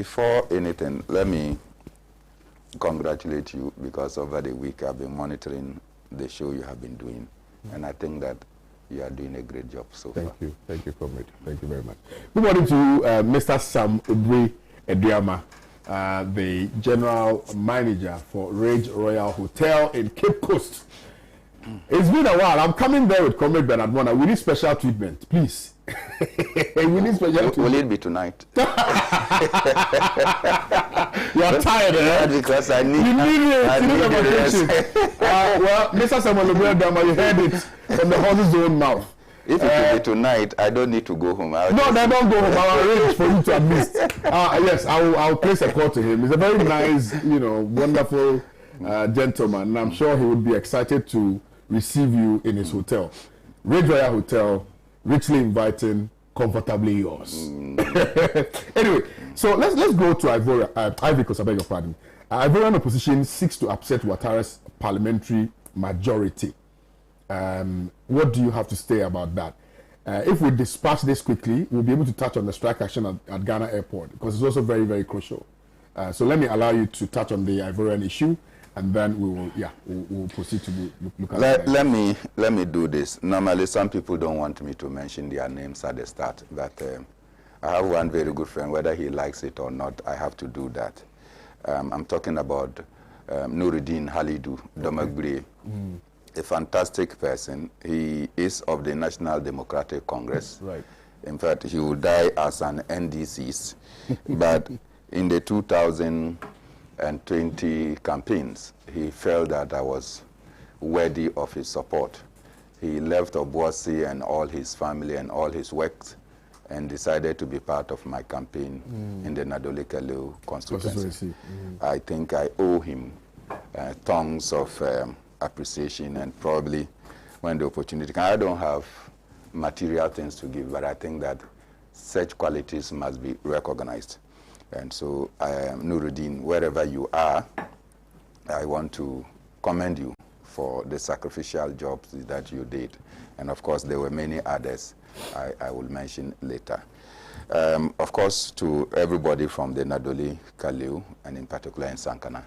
before anything, let me congratulate you because over the week I've been monitoring the show you have been doing, and I think that you are doing a great job so far. Thank you, comrade. Thank you very much. Good morning to Mr. Sam Obwe Eduama, the general manager for Ridge Royal Hotel in Cape Coast. It's been a while. I'm coming there with Comrade Bernard Mona. We need special treatment, please. We need special treatment. Will it be tonight? You're tired, eh? Because I need. You need it. I need it. Well, Mr. Samuel Obwe Eduama, you heard it from the horse's own mouth. If it will be tonight, I don't need to go home. No, they don't go home. I'll arrange for you to at least. Yes, I'll place a call to him. He's a very nice, wonderful gentleman, and I'm sure he would be excited to receive you in his hotel. Ridge Royal Hotel, richly inviting, comfortably yours. Anyway, so let's go to Ivory Coast, I beg your pardon. Ivorian opposition seeks to upset Ouattara's parliamentary majority. What do you have to say about that? If we dispatch this quickly, we'll be able to touch on the strike action at Ghana Airport, because it's also very, very crucial. So let me allow you to touch on the Ivorian issue, and then we'll proceed to look at it. Let me do this. Normally, some people don't want me to mention their names at the start, but I have one very good friend. Whether he likes it or not, I have to do that. I'm talking about Nuruddin Halidou Domagbre, a fantastic person. He is of the National Democratic Congress. Right. In fact, he will die as an NDC's, but in the 2020 campaigns, he felt that I was worthy of his support. He left Obuasi and all his family and all his works and decided to be part of my campaign in the Nadole-Kaleu constituency. I think I owe him tons of appreciation, and probably when the opportunity comes. I don't have material things to give, but I think that such qualities must be recognized. And so, Nuruddin, wherever you are, I want to commend you for the sacrificial jobs that you did. And of course, there were many others I will mention later. Of course, to everybody from the Nadole-Kaleu, and in particular in Sankana,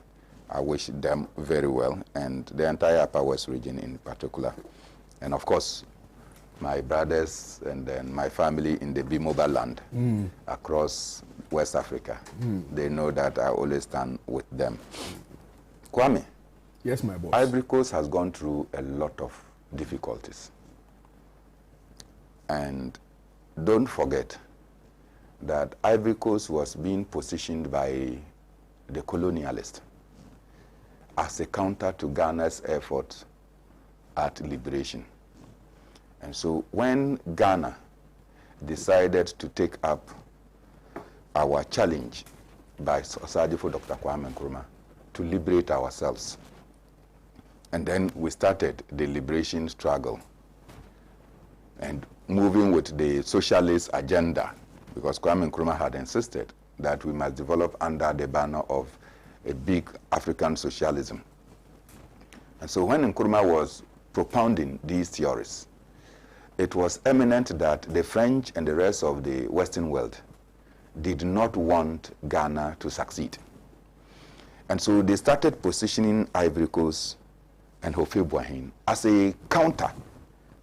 I wish them very well, and the entire Upper West region in particular. And of course, my brothers and then my family in the Bimoba land across West Africa. They know that I always stand with them. Kwame. Yes, my boss. Ivory Coast has gone through a lot of difficulties. And don't forget that Ivory Coast was being positioned by the colonialists as a counter to Ghana's efforts at liberation. And so when Ghana decided to take up our challenge by Osagyefo Dr. Kwame Nkrumah to liberate ourselves, and then we started the liberation struggle and moving with the socialist agenda, because Kwame Nkrumah had insisted that we must develop under the banner of a big African socialism. And so when Nkrumah was propounding these theories, it was eminent that the French and the rest of the Western world did not want Ghana to succeed. And so they started positioning Ivory Coast and Houphouët-Boigny as a counter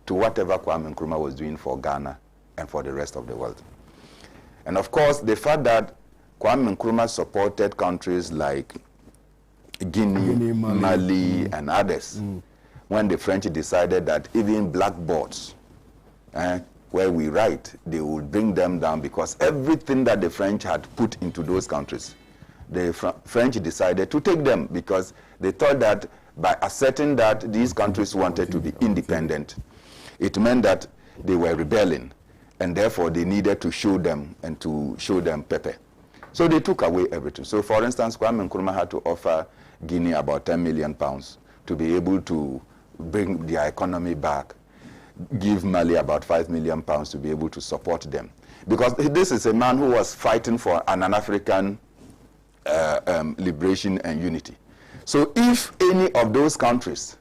to whatever Kwame Nkrumah was doing for Ghana and for the rest of the world. And of course, the fact that Kwame Nkrumah supported countries like Guinea, Mali, and others, when the French decided that even blackboards, where we write, they would bring them down, because everything that the French had put into those countries, the French decided to take them, because they thought that by asserting that these countries wanted to be independent, it meant that they were rebelling, and therefore they needed to show them and to show them pepper. So they took away everything. So for instance, Kwame Nkrumah had to offer Guinea about 10 million pounds to be able to bring their economy back, give Mali about 5 million pounds to be able to support them. Because this is a man who was fighting for an African liberation and unity. So if any of those countries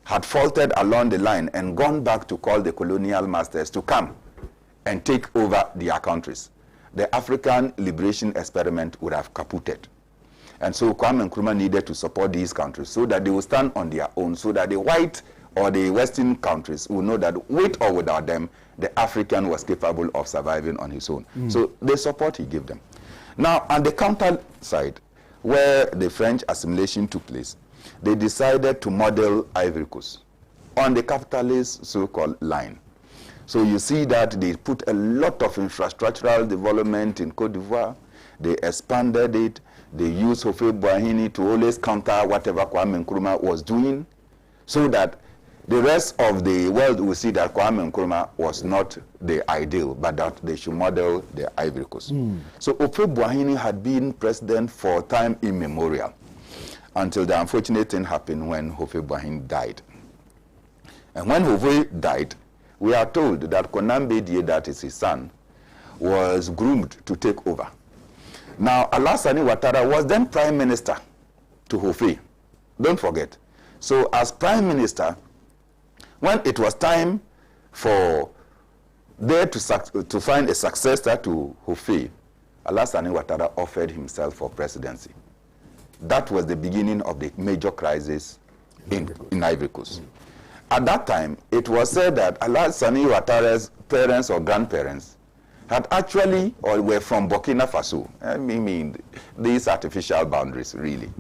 had faltered along the line and gone back to call the colonial masters to come and take over their countries, the African liberation experiment would have kaputted. And so Kwame Nkrumah needed to support these countries so that they would stand on their own, so that the white or the Western countries will know that with or without them, the African was capable of surviving on his own. So the support he gave them. Now, on the counter side, where the French assimilation took place, they decided to model Ivory Coast on the capitalist so-called line. So you see that they put a lot of infrastructural development in Cote d'Ivoire. They expanded it. They used Houphouët-Boigny to always counter whatever Kwame Nkrumah was doing, so that the rest of the world will see that Kwame Nkrumah was not the ideal, but that they should model the Ivory Coast. So Houphouët-Boigny had been president for time immemorial, until the unfortunate thing happened when Houphouët-Boigny died. And when Houphouët died, we are told that Konan Bedie, that is his son, was groomed to take over. Now, Alassane Ouattara was then prime minister to Houphouët. Don't forget. So as prime minister, when it was time for there to find a successor to Houphouët, Alassane Ouattara offered himself for presidency. That was the beginning of the major crisis in Ivory Coast. At that time, it was said that Alassane Ouattara's parents or grandparents had actually, or were from Burkina Faso. I mean, these artificial boundaries, really.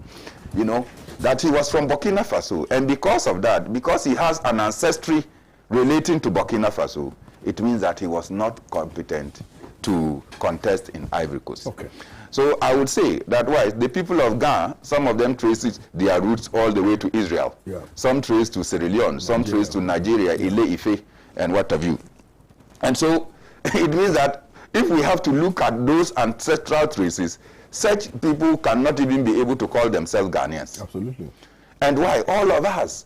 You know, that he was from Burkina Faso. And because of that, because he has an ancestry relating to Burkina Faso, it means that he was not competent to contest in Ivory Coast. Okay. So I would say that the people of Ghana, some of them trace their roots all the way to Israel. Yeah. Some trace to Sierra Leone, some trace to Nigeria, Ile Ife, and what have you. And so it means that if we have to look at those ancestral traces, such people cannot even be able to call themselves Ghanaians. Absolutely. And why? All of us.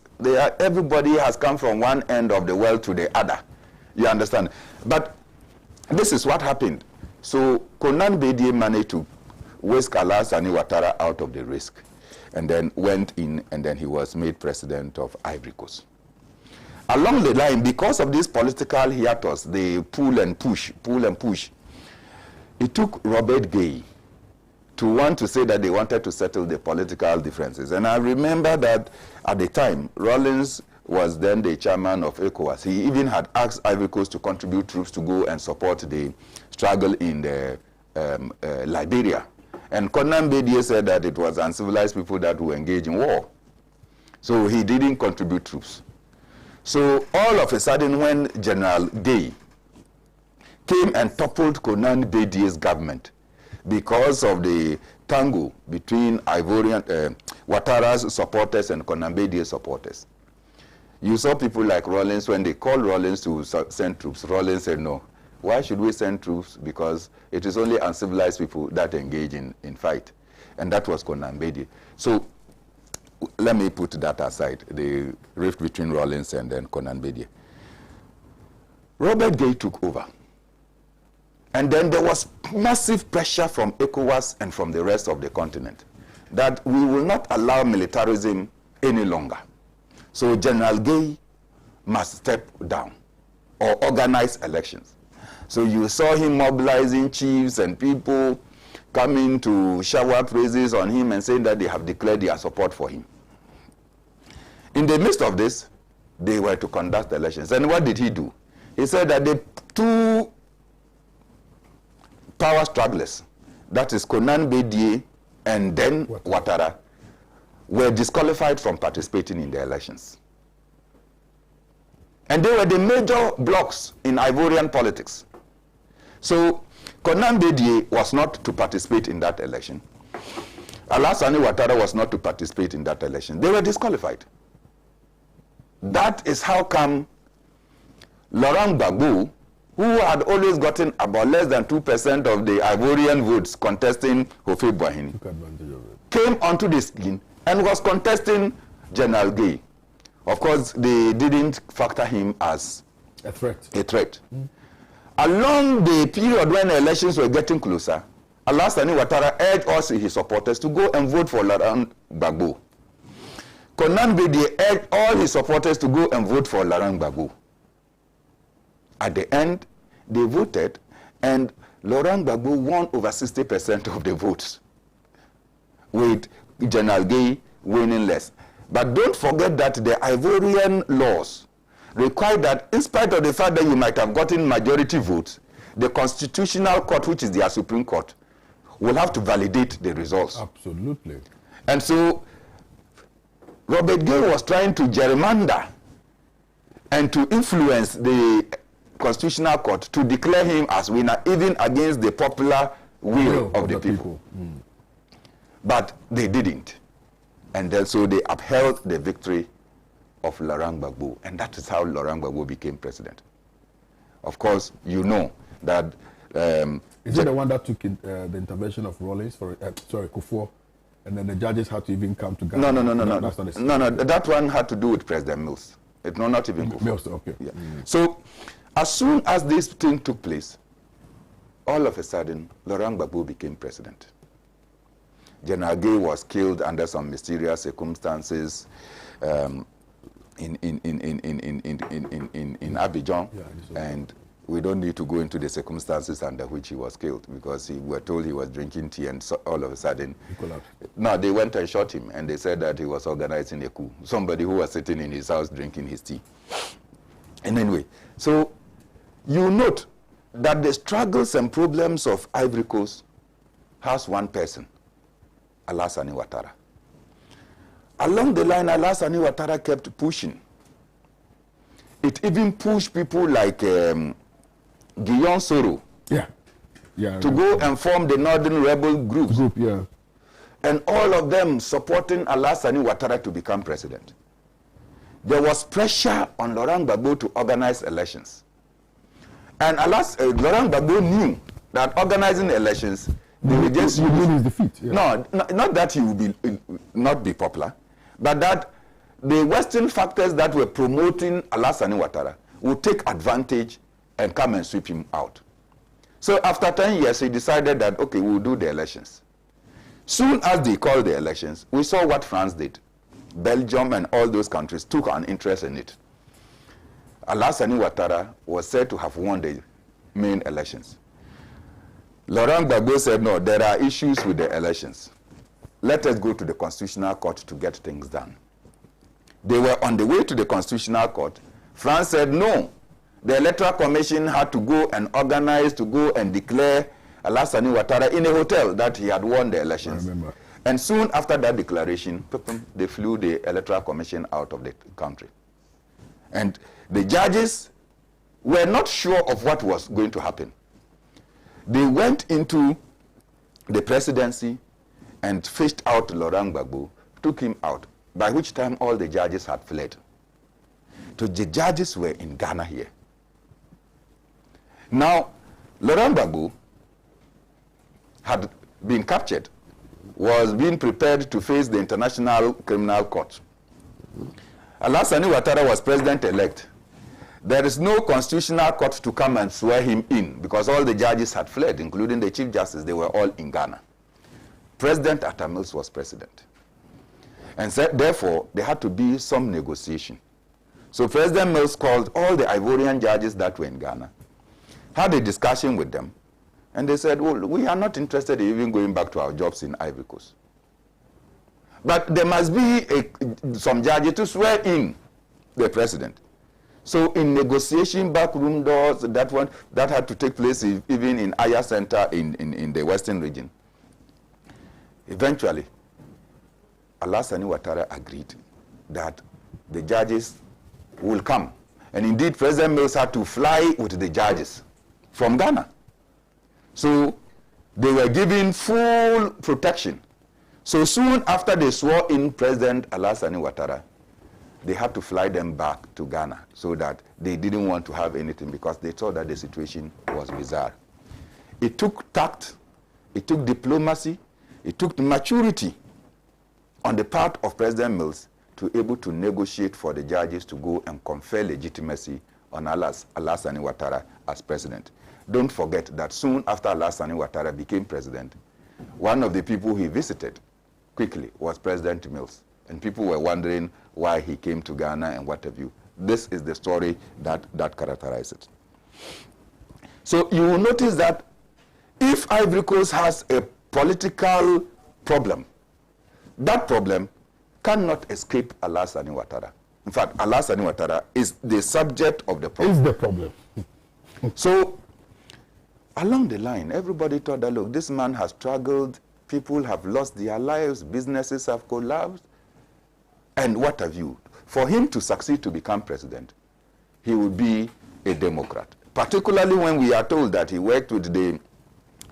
Everybody has come from one end of the world to the other. You understand? But this is what happened. So Konan Bedie managed to whisk Alassane Ouattara out of the risk, and then went in, and then he was made president of Ivory Coast. Along the line, because of this political hiatus, the pull and push, it took Robert Gay to want to say that they wanted to settle the political differences. And I remember that at the time, Rawlings was then the chairman of ECOWAS. He even had asked Ivory Coast to contribute troops to go and support the struggle in Liberia. And Konan Bedie said that it was uncivilized people that would engage in war. So he didn't contribute troops. So all of a sudden, when General Gay came and toppled Konan Bedie's government because of the tango between Ouattara's supporters and Konan Bedie's supporters, you saw people like Rawlings, when they called Rawlings to send troops, Rawlings said no. Why should we send troops? Because it is only uncivilized people that engage in fight. And that was Konan Bedie. So let me put that aside, the rift between Rawlings and then Konan Bedie. Robert Gay took over. And then there was massive pressure from ECOWAS and from the rest of the continent that we will not allow militarism any longer. So General Gay must step down or organize elections. So you saw him mobilizing chiefs and people coming to shower praises on him and saying that they have declared their support for him. In the midst of this, they were to conduct elections. And what did he do? He said that the two power strugglers, that is Konan Bedie and then Ouattara, were disqualified from participating in the elections. And they were the major blocks in Ivorian politics. So Konan Bedie was not to participate in that election. Alassane Ouattara was not to participate in that election. They were disqualified. That is how come Laurent Gbagbo, who had always gotten about less than 2% of the Ivorian votes contesting Houphouët-Boigny, came onto the scene and was contesting General Gay. Of course, they didn't factor him as a threat. Along the period when the elections were getting closer, Alassane Ouattara urged all his supporters to go and vote for Laurent Gbagbo. Konan Bedie urged all his supporters to go and vote for Laurent Gbagbo. At the end, they voted, and Laurent Gbagbo won over 60% of the votes, with General Gay winning less. But don't forget that the Ivorian laws require that, in spite of the fact that you might have gotten majority votes, the Constitutional Court, which is their Supreme Court, will have to validate the results. Absolutely. And so Robert Gay was trying to gerrymander and to influence the Constitutional Court to declare him as winner, even against the popular will of the people. But they didn't. And then so they upheld the victory of Laurent Gbagbo, and that is how Laurent Gbagbo became president. Of course, you know that... is it the one that took the intervention of Rawlings, Kufuor, and then the judges had to even come to Ghana? No. That's not the same. No, that one had to do with President Mills. Not even Kufuor. Mills, okay. Yeah. So, as soon as this thing took place, all of a sudden, Laurent Gbagbo became president. General Gay was killed under some mysterious circumstances in Abidjan, and we don't need to go into the circumstances under which he was killed, because we were told he was drinking tea, and so all of a sudden he collapsed. No, they went and shot him, and they said that he was organizing a coup. Somebody who was sitting in his house drinking his tea. And anyway, so you note that the struggles and problems of Ivory Coast has one person, Alassane Ouattara. Along the line, Alassane Ouattara kept pushing. It even pushed people like Guillaume Soro to go and form the Northern Rebel Group. And all of them supporting Alassane Ouattara to become president. There was pressure on Laurent Gbagbo to organize elections. And Laurent Gbagbo knew that organizing elections, they would just use his defeat. No, not that he would not be popular, but that the Western factors that were promoting Alassane Ouattara would take advantage and come and sweep him out. So after 10 years, he decided that, okay, we'll do the elections. Soon as they called the elections, we saw what France did. Belgium and all those countries took an interest in it. Alassane Ouattara was said to have won the main elections. Laurent Gbagbo said, no, there are issues with the elections. Let us go to the Constitutional Court to get things done. They were on the way to the Constitutional Court. France said, no. The Electoral Commission had to go and organize to go and declare Alassane Ouattara in a hotel that he had won the elections. I remember. And soon after that declaration, they flew the Electoral Commission out of the country. And the judges were not sure of what was going to happen. They went into the presidency and fished out Laurent Gbagbo, took him out, by which time all the judges had fled. So the judges were in Ghana here. Now, Laurent Gbagbo had been captured, was being prepared to face the International Criminal Court. Alassane Ouattara was president-elect. There is no Constitutional Court to come and swear him in because all the judges had fled, including the Chief Justice. They were all in Ghana. President Atta Mills was president. And so, therefore, there had to be some negotiation. So President Mills called all the Ivorian judges that were in Ghana, had a discussion with them, and they said, well, we are not interested in even going back to our jobs in Ivory Coast. But there must be some judges to swear in the president. So in negotiation, backroom doors, that had to take place even in Aya Center in the Western region. Eventually, Alassane Ouattara agreed that the judges will come. And indeed, President Mills had to fly with the judges from Ghana. So they were given full protection. So soon after they swore in President Alassane Ouattara, they had to fly them back to Ghana so that they didn't want to have anything because they thought that the situation was bizarre. It took tact, it took diplomacy, it took maturity on the part of President Mills to able to negotiate for the judges to go and confer legitimacy on Alassane Ouattara as president. Don't forget that soon after Alassane Ouattara became president, one of the people he visited quickly was President Mills. And people were wondering why he came to Ghana and what have you. This is the story that characterizes it. So you will notice that If Ivory Coast has a political problem, that problem cannot escape Alassane Ouattara. In fact, Alassane Ouattara is the subject of the problem. Is the problem. So, along the line, everybody thought that, look, this man has struggled, people have lost their lives, businesses have collapsed, and what have you. For him to succeed to become president, he would be a Democrat. Particularly when we are told that he worked with the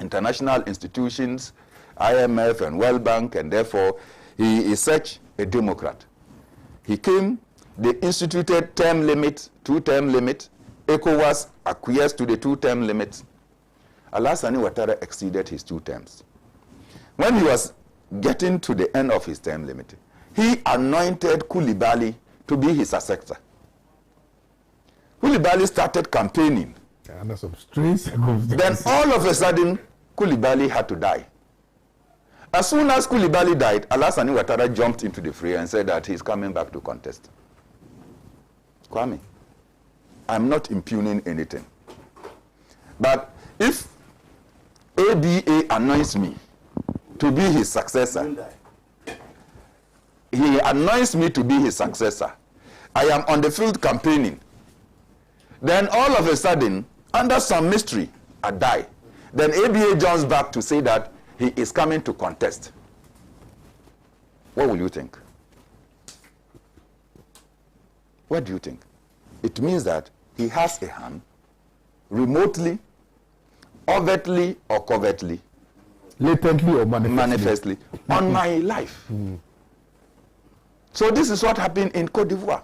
international institutions, IMF and World Bank, and therefore he is such a Democrat. He came, they instituted term limit, 2-term limit. ECOWAS acquiesced to the 2-term limit. Alassane Ouattara exceeded his 2 terms. When he was getting to the end of his term limit, he anointed Koulibaly to be his successor. Koulibaly started campaigning. Under some strange circumstances. Then all of a sudden, Koulibaly had to die. As soon as Koulibaly died, Alassane Ouattara jumped into the fray and said that he's coming back to contest. Kwame, I'm not impugning anything. But if ABA anoints me to be his successor, he anoints me to be his successor, I am on the field campaigning, then all of a sudden, under some mystery, I die. Then ABA jumps back to say that he is coming to contest. What will you think? What do you think? It means that he has a hand, remotely, overtly or covertly, latently or manifestly, on my life. So this is what happened in Cote d'Ivoire.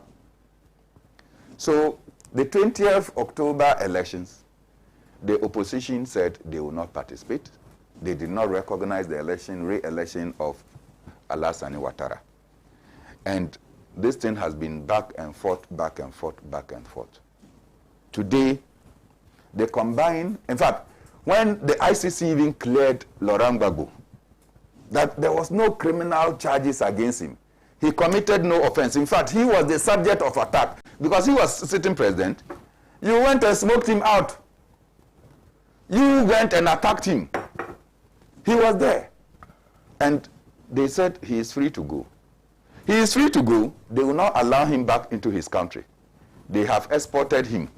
So the 20th October elections, the opposition said they will not participate. They did not recognize the re-election of Alassane Ouattara. And this thing has been back and forth, back and forth, back and forth. Today, they combine, in fact, when the ICC even cleared Laurent Gbagbo, that there was no criminal charges against him. He committed no offense. In fact, he was the subject of attack because he was sitting president. You went and smoked him out. You went and attacked him. He was there. And they said he is free to go. He is free to go. They will not allow him back into his country. They have exported him.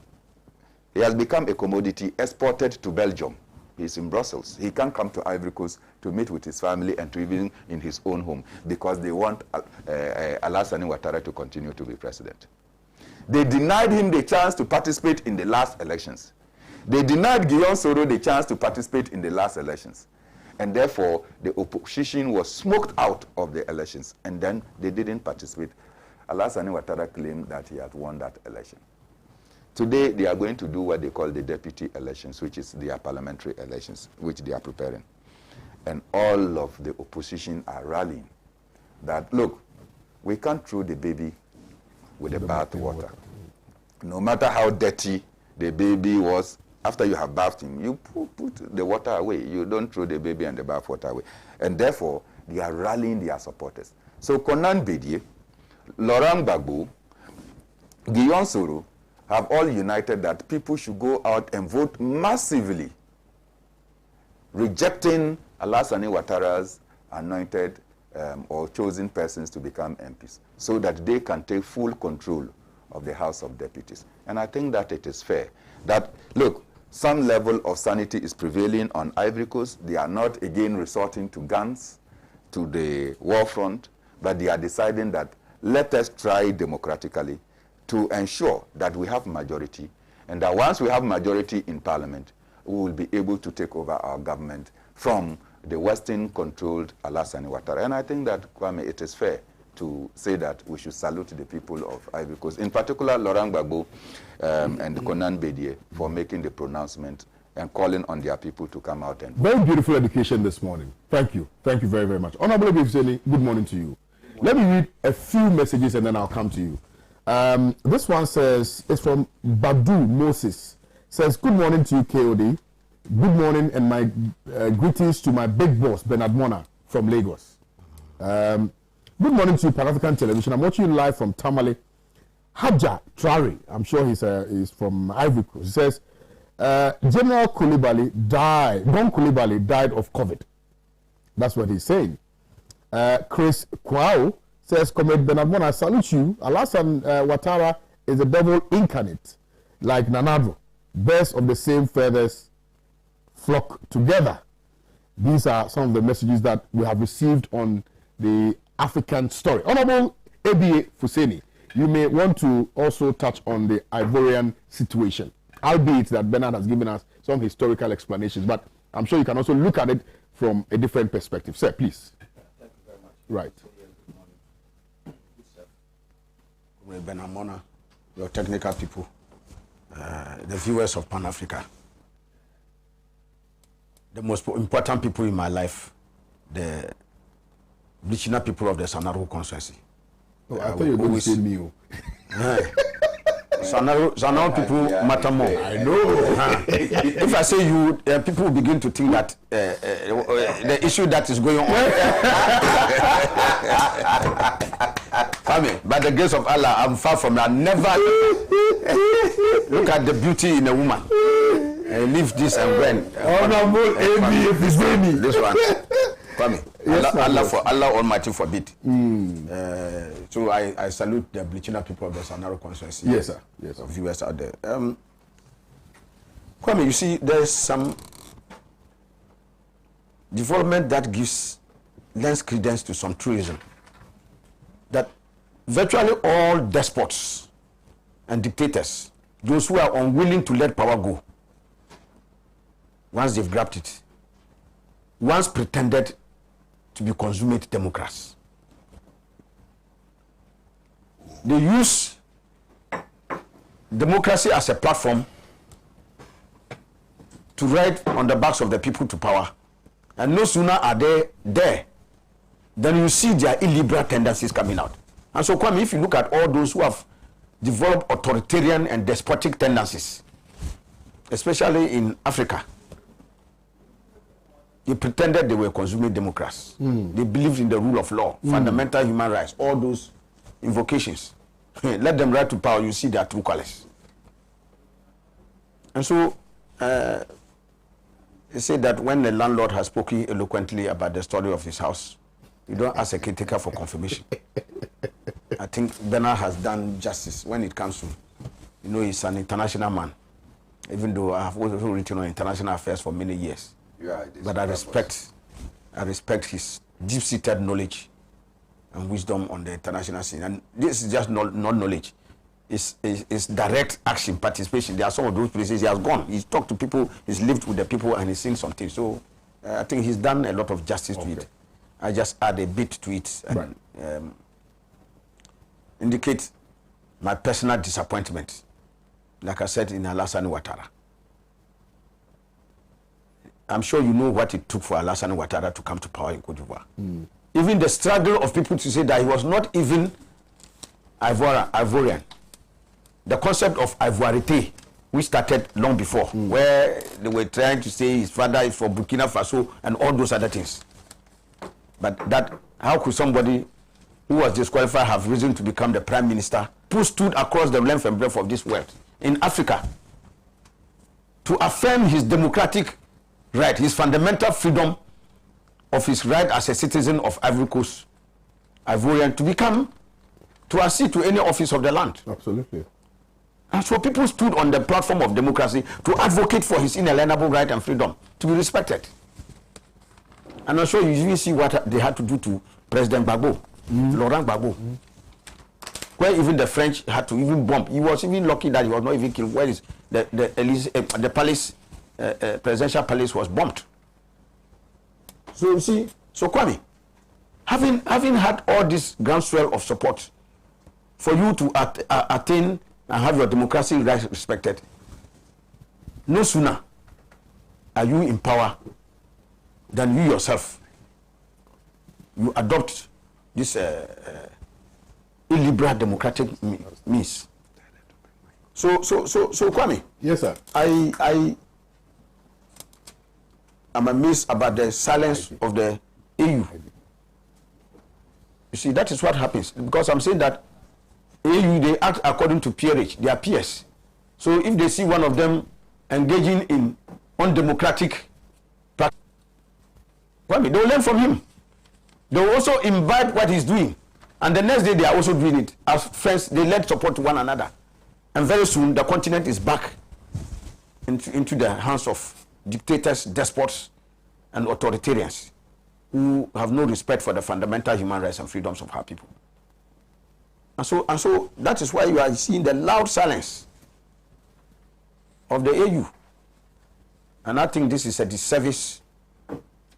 He has become a commodity exported to Belgium. He's in Brussels. He can't come to Ivory Coast to meet with his family and to even in his own home because they want Alassane Ouattara to continue to be president. They denied him the chance to participate in the last elections. They denied Guillaume Soro the chance to participate in the last elections. And therefore, the opposition was smoked out of the elections. And then they didn't participate. Alassane Ouattara claimed that he had won that election. Today, they are going to do what they call the deputy elections, which is their parliamentary elections, which they are preparing. And all of the opposition are rallying that, look, we can't throw the baby with the bath water. No matter how dirty the baby was, after you have bathed him, you put the water away. You don't throw the baby and the bath water away. And therefore, they are rallying their supporters. So Konan Bédié, Laurent Gbagbo, Guillaume Soro have all united that people should go out and vote massively, rejecting Alassane Ouattara's anointed or chosen persons to become MPs, so that they can take full control of the House of Deputies. And I think that it is fair that, look, some level of sanity is prevailing on Ivory Coast. They are not again resorting to guns, to the war front, but they are deciding that let us try democratically to ensure that we have majority, and that once we have majority in parliament, we will be able to take over our government from the Western-controlled Alassane Ouattara. And I think that, Kwame, it is fair to say that we should salute the people of Ivory Coast, in particular Laurent Gbagbo and Konan Bédié, for making the pronouncement and calling on their people to come out and vote. Very beautiful education this morning. Thank you. Thank you very, very much. Honorable Bifseni, good morning to you. Let me read a few messages and then I'll come to you. This one says, it's from Badu Moses. Says, good morning to you, KOD. Good morning and my greetings to my big boss, Bernard Mona from Lagos. Good morning to Pan-African Television. I'm watching you live from Tamale. Hadja Traore, I'm sure he's from Ivory Coast. He says, General Coulibaly died, Don Coulibaly died of COVID. That's what he's saying. Chris Kwao says, Comrade Bernard Mona, I salute you. Alassane Ouattara is the devil incarnate, like Nanado. Birds of the same feathers flock together. These are some of the messages that we have received on the African story. Honorable ABA Fuseni, you may want to also touch on the Ivorian situation, albeit that Bernard has given us some historical explanations, but I'm sure you can also look at it from a different perspective. Sir, please. Thank you very much. Right. Bernard Mona, your technical people, the viewers of Pan Africa, the most important people in my life, the Bleachina people of the Sanaro constituency. Oh, I thought you were going to say me. Sanaro people matter more. I know. If I say you, people will begin to think that the issue that is going on. By the grace of Allah, I'm far from it. I never look at the beauty in a woman. Leave this and when. Honorable ABA Fuseni. This one. Kwame. Yes, Allah Almighty forbid. So I salute the Bleachina people of the Sanaro constituency. Yes, sir. Yes, sir. Viewers out there. Kwame, you see, there's some development that lends credence to some truism that virtually all despots and dictators, those who are unwilling to let power go, once they've grabbed it, once pretended to be consummate democrats. They use democracy as a platform to ride on the backs of the people to power. And no sooner are they there than you see their illiberal tendencies coming out. And so, Kwame, if you look at all those who have developed authoritarian and despotic tendencies, especially in Africa, they pretended they were consuming democrats. They believed in the rule of law, fundamental human rights, all those invocations. Let them ride to power, you see their true colors. And so, they say that when the landlord has spoken eloquently about the story of his house, you don't ask a caretaker for confirmation. I think Bernard has done justice when it comes to, he's an international man. Even though I have also written on international affairs for many years. But I respect his deep-seated knowledge and wisdom on the international scene. And this is just not knowledge. It's direct action, participation. There are some of those places he has gone. He's talked to people, he's lived with the people, and he's seen something. So I think he's done a lot of justice to it. I just add a bit to it and indicate my personal disappointment, like I said, in Alassane Ouattara. I'm sure you know what it took for Alassane Ouattara to come to power in Cote d'Ivoire. Even the struggle of people to say that he was not even Ivorian. The concept of Ivoirité, which started long before, where they were trying to say his father is from Burkina Faso and all those other things. But how could somebody who was disqualified have risen to become the prime minister, who stood across the length and breadth of this world in Africa to affirm his democratic right, his fundamental freedom of his right as a citizen of Ivory Coast, Ivorian, to accede to any office of the land. Absolutely. And so people stood on the platform of democracy to advocate for his inalienable right and freedom to be respected. And I'm sure you even see what they had to do to President Gbagbo, Laurent Gbagbo, where even the French had to even bomb. He was even lucky that he was not even killed. Where is the palace, presidential palace was bombed. So you see, so Kwame, having had all this groundswell of support for you to attain and have your democracy rights respected, no sooner are you in power than you yourself, you adopt this illiberal democratic means. So Kwame. Yes, sir. I am amazed about the silence of the AU. You see, that is what happens, because I'm saying that AU, they act according to peerage, they are peers. So if they see one of them engaging in undemocratic practice. They will learn from him. They will also imbibe what he's doing. And the next day they are also doing it. As friends, they lend support to one another. And very soon the continent is back into the hands of dictators, despots, and authoritarians who have no respect for the fundamental human rights and freedoms of our people. And so that is why you are seeing the loud silence of the AU. And I think this is a disservice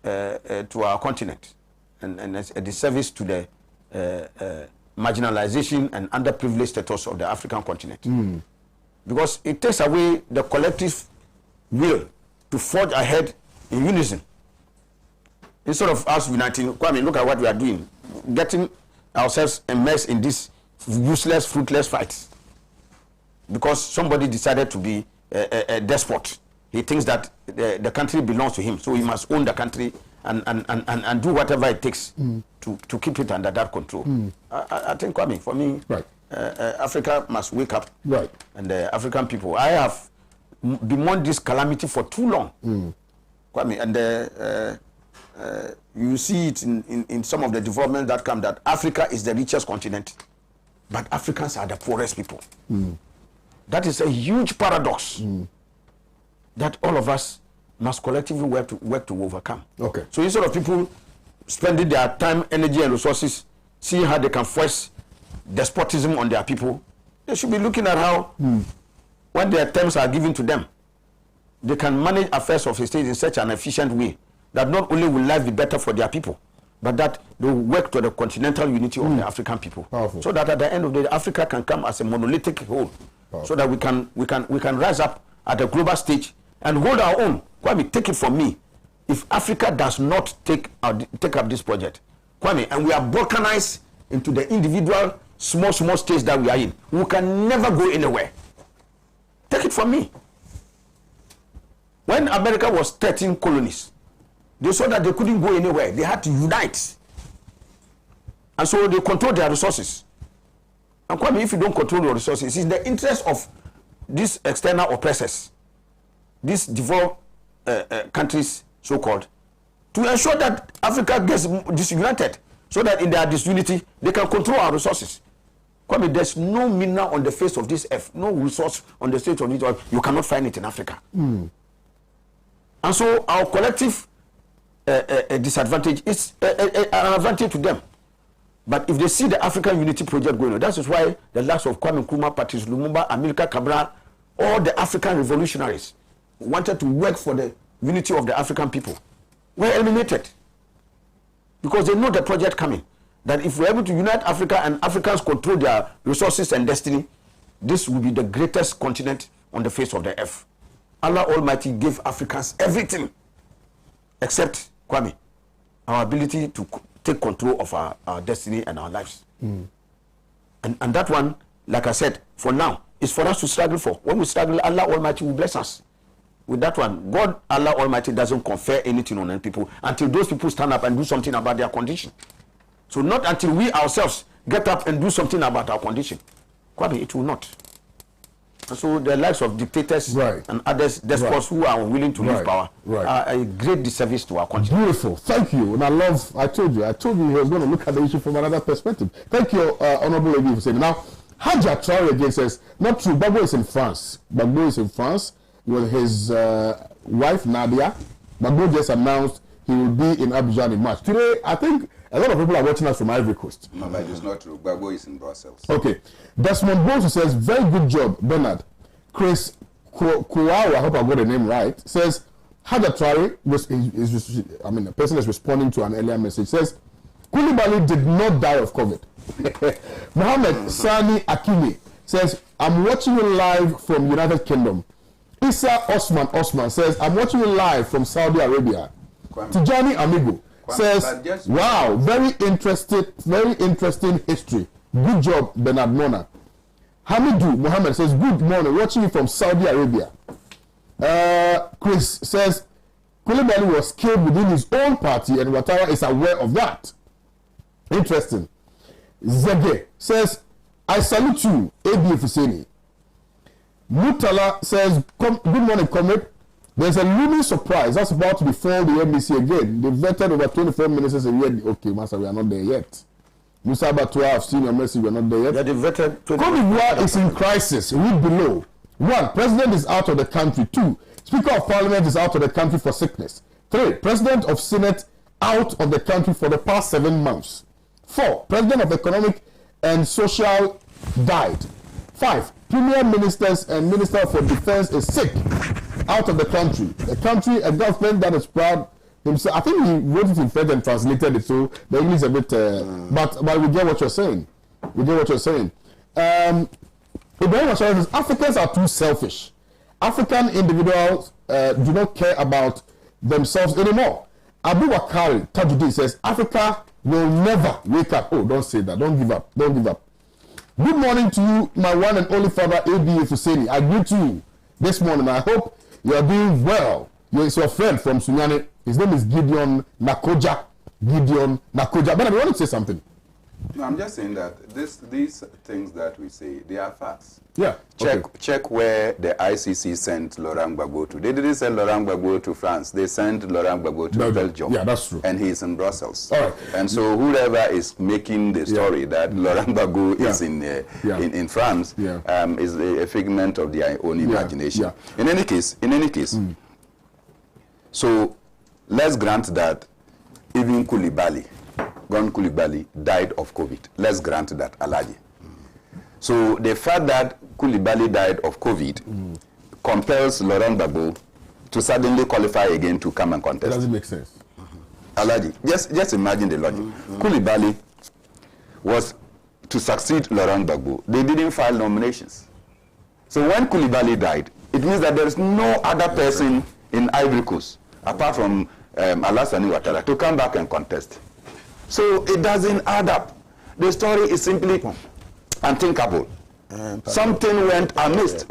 to our continent, and a disservice to the marginalization and underprivileged status of the African continent. Because it takes away the collective will to forge ahead in unison. Instead of us uniting, Kwame, look at what we are doing, getting ourselves immersed in this useless, fruitless fights. Because somebody decided to be a despot. He thinks that the country belongs to him, so he must own the country and do whatever it takes to keep it under that control. I think, Kwame, for me, right. Africa must wake up. Right. And the African people. I have bemoaned this calamity for too long. Kwame, and you see it in some of the developments that come, that Africa is the richest continent, but Africans are the poorest people. That is a huge paradox that all of us must collectively work to overcome. Okay. So instead of people spending their time, energy, and resources seeing how they can force despotism on their people, they should be looking at how, when their terms are given to them, they can manage affairs of the state in such an efficient way that not only will life be better for their people, but that they will work to the continental unity of the African people. Powerful. So that at the end of the day, Africa can come as a monolithic whole. Powerful. So that we can rise up at the global stage and hold our own. Kwame, take it from me. If Africa does not take up this project, Kwame, and we are balkanized into the individual small states that we are in, we can never go anywhere. Take it from me. When America was 13 colonies, they saw that they couldn't go anywhere. They had to unite. And so they control their resources. And Kwame, if you don't control your resources, it's in the interest of these external oppressors, these developed countries, so-called, to ensure that Africa gets disunited, so that in their disunity, they can control our resources. Kwame, there's no mineral on the face of this earth, no resource on the face of this earth, you cannot find it in Africa. And so our collective disadvantage is an advantage to them. But if they see the African Unity Project going on, that is why the likes of Kwame Nkrumah, Patrice Lumumba, Amilcar Cabral, all the African revolutionaries who wanted to work for the unity of the African people were eliminated. Because they know the project coming. That if we're able to unite Africa and Africans control their resources and destiny, this will be the greatest continent on the face of the earth. Allah Almighty gave Africans everything except, Kwame, our ability to take control of our destiny and our lives. And that one, like I said, for now, is for us to struggle for. When we struggle, Allah Almighty will bless us. With that one, God, Allah Almighty, doesn't confer anything on any people until those people stand up and do something about their condition. So not until we ourselves get up and do something about our condition. Kwame, it will not. And so the likes of dictators and others, despots who are unwilling to leave power, are a great disservice to our country. Beautiful. Thank you. And I told you he was going to look at the issue from another perspective. Thank you, Honorable Lady, for saying. Now, Haja Traore again says, not true, Gbagbo is in France. Gbagbo is in France with his wife, Nadia. Gbagbo just announced he will be in Abidjan in March. Today, I think a lot of people are watching us from Ivory Coast. No, but it's not true. Gbagbo is in Brussels. Okay. Desmond Bosu says, very good job, Bernard. Chris Kuawa, I hope I got the name right, says, Haja Traore, a person is responding to an earlier message, says, Koulibaly did not die of COVID. Mohammed Sani Akimi says, I'm watching you live from United Kingdom. Issa Osman says, I'm watching you live from Saudi Arabia. Tijani Amigo says, wow, very interesting history. Good job, Bernard Mona. Hamidou Mohammed says, good morning, watching you from Saudi Arabia. Chris says, Koulibaly was killed within his own party and Ouattara is aware of that. Interesting. Zege says, I salute you, A.B. Fuseni. Mutala says, good morning, comrade. There's a looming surprise that's about to befall the MBC again. They vetted over 24 ministers a year. Okay, Master, we are not there yet. Musa Batua, I've seen your message, we are not there yet. Yeah, they vetted. Cote d'Ivoire is in crisis. Read below. 1. President is out of the country. 2. Speaker of Parliament is out of the country for sickness. 3. President of Senate out of the country for the past 7 months. 4. President of Economic and Social died. 5. Premier ministers and Minister for Defense is sick, out of the country. A government that is proud himself. I think he wrote it in French and translated it, so the English is a bit. But we get what you're saying. Ibrahim Ashara says Africans are too selfish. African individuals do not care about themselves anymore. Abu Bakari Tajuddin says Africa will never wake up. Oh, don't say that. Don't give up. Good morning to you, my one and only father, A.B. Fuseni. I greet you this morning. I hope you are doing well. It's your friend from Sunyani. His name is Gideon Nakoja. But I want to say something. No, I'm just saying that these things that we say, they are facts. Yeah. Check where the ICC sent Laurent Gbagbo to. They didn't send Laurent Gbagbo to France. They sent Laurent Gbagbo to Belgium. Yeah, that's true. And he's in Brussels. All right. And so whoever is making the story that Laurent Gbagbo is in France is a figment of their own imagination. Yeah. In any case, so let's grant that even Gon Coulibaly died of COVID. Let's grant that, Alaji. So the fact that Coulibaly died of COVID compels Laurent Gbagbo to suddenly qualify again to come and contest. It doesn't make sense. Alaji, just imagine the logic. Coulibaly was to succeed Laurent Gbagbo. They didn't file nominations. So when Coulibaly died, it means that there is no other person in Ivory Coast, apart from Alassane Ouattara, to come back and contest. So it doesn't add up. The story is simply unthinkable. Something went amiss.